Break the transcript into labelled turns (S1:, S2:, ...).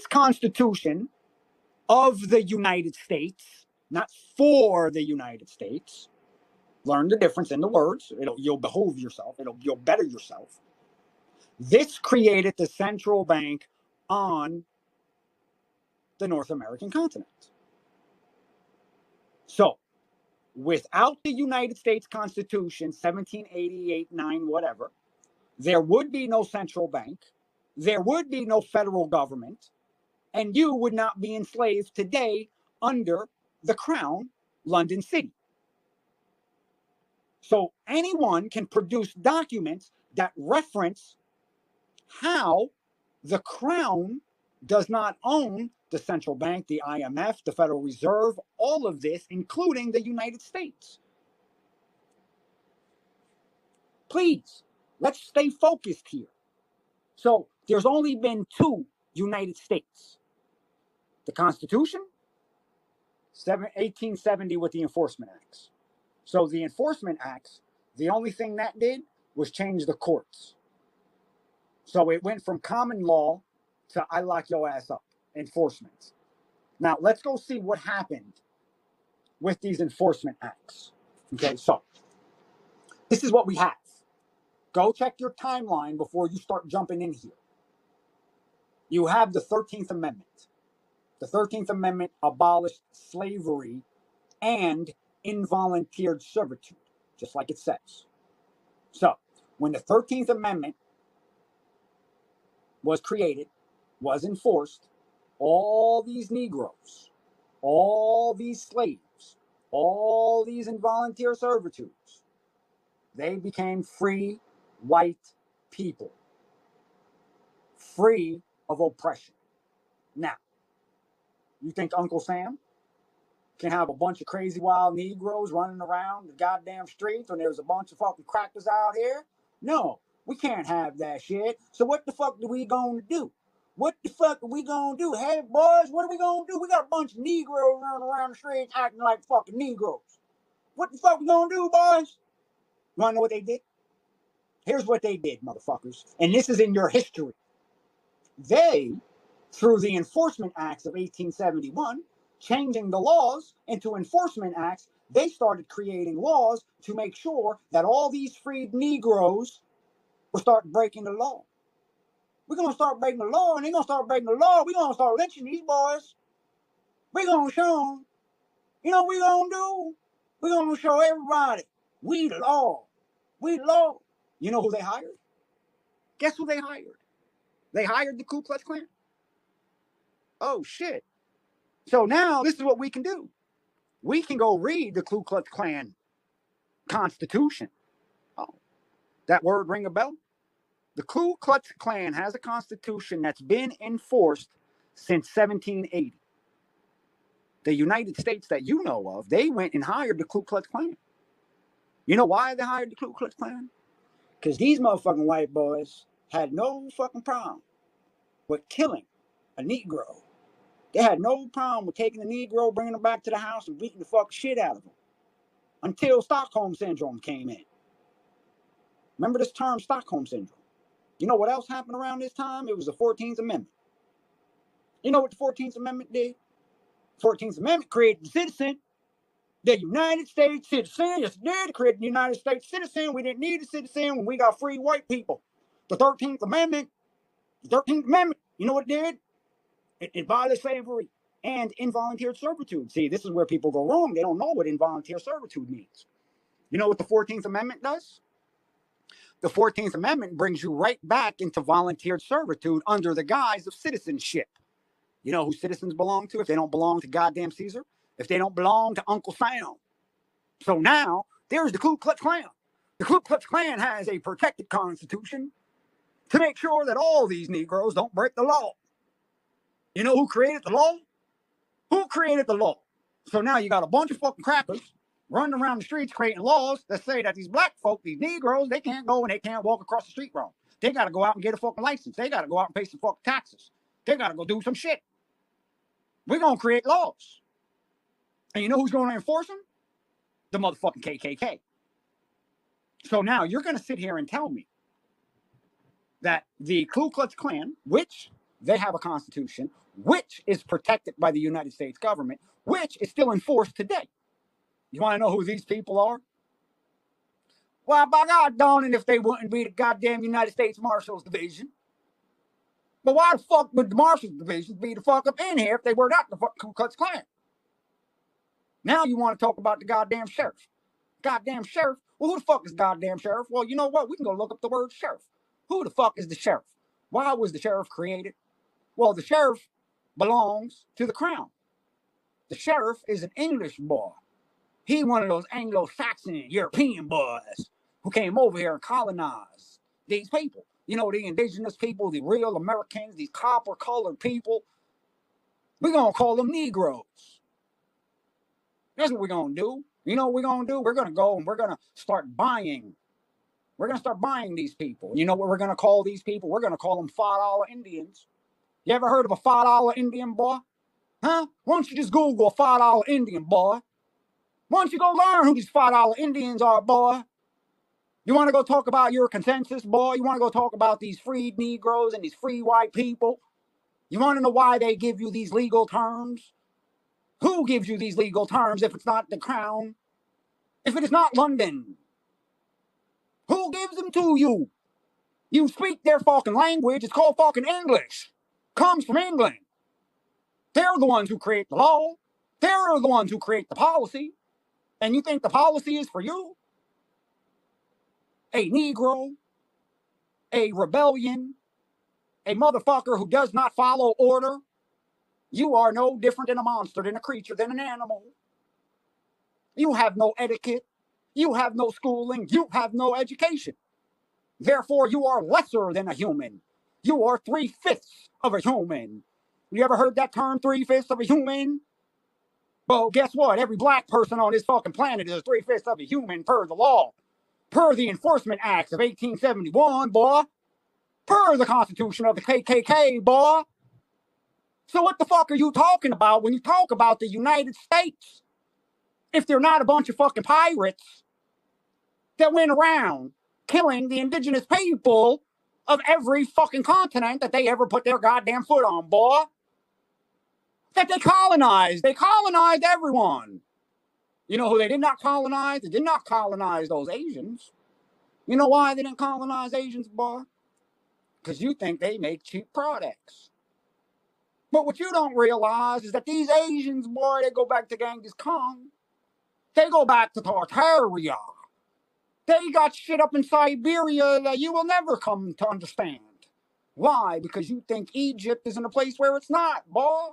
S1: this Constitution of the United States, not for the United States. Learn the difference in the words. You'll behoove yourself. You'll better yourself. This created the central bank on the North American continent. So, without the United States Constitution, 1788, 9, whatever, there would be no central bank, there would be no federal government, and you would not be enslaved today under the Crown, London City. So anyone can produce documents that reference how the Crown does not own the central bank, the IMF, the Federal Reserve, all of this, including the United States. Please, let's stay focused here. So there's only been two United States. The Constitution, 1870 with the Enforcement Acts. So the Enforcement Acts, the only thing that did was change the courts. So it went from common law to I lock your ass up, enforcement. Now, let's go see what happened with these Enforcement Acts. Okay, so this is what we have. Go check your timeline before you start jumping in here. You have the 13th Amendment. The 13th Amendment abolished slavery and involuntary servitude, just like it says. So, when the 13th Amendment was created, was enforced, all these Negroes, all these slaves, all these involuntary servitudes, they became free white people, free of oppression. Now, you think Uncle Sam can have a bunch of crazy wild Negroes running around the goddamn streets when there's a bunch of fucking crackers out here? No, we can't have that shit. So what the fuck are we gonna do? What the fuck are we gonna do? Hey, boys, what are we gonna do? We got a bunch of Negroes running around the streets acting like fucking Negroes. What the fuck we gonna do, boys? You wanna know what they did? Here's what they did, motherfuckers. And this is in your history. They, through the Enforcement Acts of 1871, changing the laws into Enforcement Acts, they started creating laws to make sure that all these freed Negroes will start breaking the law. We're going to start breaking the law, and they're going to start breaking the law. We're going to start lynching these boys. We're going to show them. You know what we're going to do? We're going to show everybody. We law. We law. You know who they hired? Guess who they hired? They hired the Ku Klux Klan. Oh, shit. So now this is what we can do. We can go read the Ku Klux Klan Constitution. Oh, that word ring a bell? The Ku Klux Klan has a constitution that's been enforced since 1780. The United States that you know of, they went and hired the Ku Klux Klan. You know why they hired the Ku Klux Klan? Because these motherfucking white boys had no fucking problem with killing a Negro. They had no problem with taking the Negro, bringing him back to the house, and beating the fuck shit out of him. Until Stockholm Syndrome came in. Remember this term, Stockholm Syndrome? You know what else happened around this time? It was the 14th Amendment. You know what the 14th Amendment did? 14th Amendment created the citizen, the United States citizen. Yes, it did. It created the United States citizen. We didn't need a citizen when we got free white people. The 13th Amendment, you know what it did? It abolished slavery and involuntary servitude. See, this is where people go wrong. They don't know what involuntary servitude means. You know what the 14th Amendment does? The 14th Amendment brings you right back into volunteer servitude under the guise of citizenship. You know who citizens belong to if they don't belong to goddamn Caesar? If they don't belong to Uncle Sam. So now, there's the Ku Klux Klan. The Ku Klux Klan has a protected constitution to make sure that all these Negroes don't break the law. You know who created the law? Who created the law? So now you got a bunch of fucking crackers running around the streets creating laws that say that these black folk, these Negroes, they can't go and they can't walk across the street wrong. They got to go out and get a fucking license. They got to go out and pay some fucking taxes. They got to go do some shit. We're going to create laws. And you know who's going to enforce them? The motherfucking KKK. So now you're going to sit here and tell me that the Ku Klux Klan, which They have a constitution, which is protected by the United States government, which is still in force today. You want to know who these people are? Well, by God darn it, if they wouldn't be the goddamn United States Marshals Division. But why the fuck would the Marshals Division be the fuck up in here if they were not the fuck Klux Klan? Now you want to talk about the goddamn sheriff. Goddamn sheriff? Well, who the fuck is goddamn sheriff? Well, you know what? We can go look up the word sheriff. Who the fuck is the sheriff? Why was the sheriff created? Well, the sheriff belongs to the crown. The sheriff is an English boy. He one of those Anglo-Saxon European boys who came over here and colonized these people. You know, the indigenous people, the real Americans, these copper-colored people. We're going to call them Negroes. That's what we're going to do. You know what we're going to do? We're going to go and we're going to start buying. We're going to start buying these people. You know what we're going to call these people? We're going to call them $5 Indians. You ever heard of a $5 Indian boy? Huh? Why don't you just Google a $5 Indian boy? Why don't you go learn who these $5 Indians are, boy? You want to go talk about your consensus, boy? You want to go talk about these freed Negroes and these free white people? You want to know why they give you these legal terms? Who gives you these legal terms if it's not the crown? If it is not London? Who gives them to you? You speak their fucking language. It's called fucking English. Comes from England. They're the ones who create the law. They're the ones who create the policy. And you think the policy is for you? A Negro, a rebellion, a motherfucker who does not follow order. You are no different than a monster, than a creature, than an animal. You have no etiquette. You have no schooling. You have no education. Therefore, you are lesser than a human. You are 3/5 of a human. You ever heard that term, 3/5 of a human? Well, guess what? Every black person on this fucking planet is 3/5 of a human per the law. Per the Enforcement Acts of 1871, boy. Per the Constitution of the KKK, boy. So what the fuck are you talking about when you talk about the United States? If they're not a bunch of fucking pirates that went around killing the indigenous people of every fucking continent that they ever put their goddamn foot on, boy. That they colonized. They colonized everyone. You know who they did not colonize? They did not colonize those Asians. You know why they didn't colonize Asians, boy? Because you think they make cheap products. But what you don't realize is that these Asians, boy, they go back to Genghis Khan. They go back to Tartaria. They got shit up in Siberia that you will never come to understand. Why? Because you think Egypt is in a place where it's not, boy.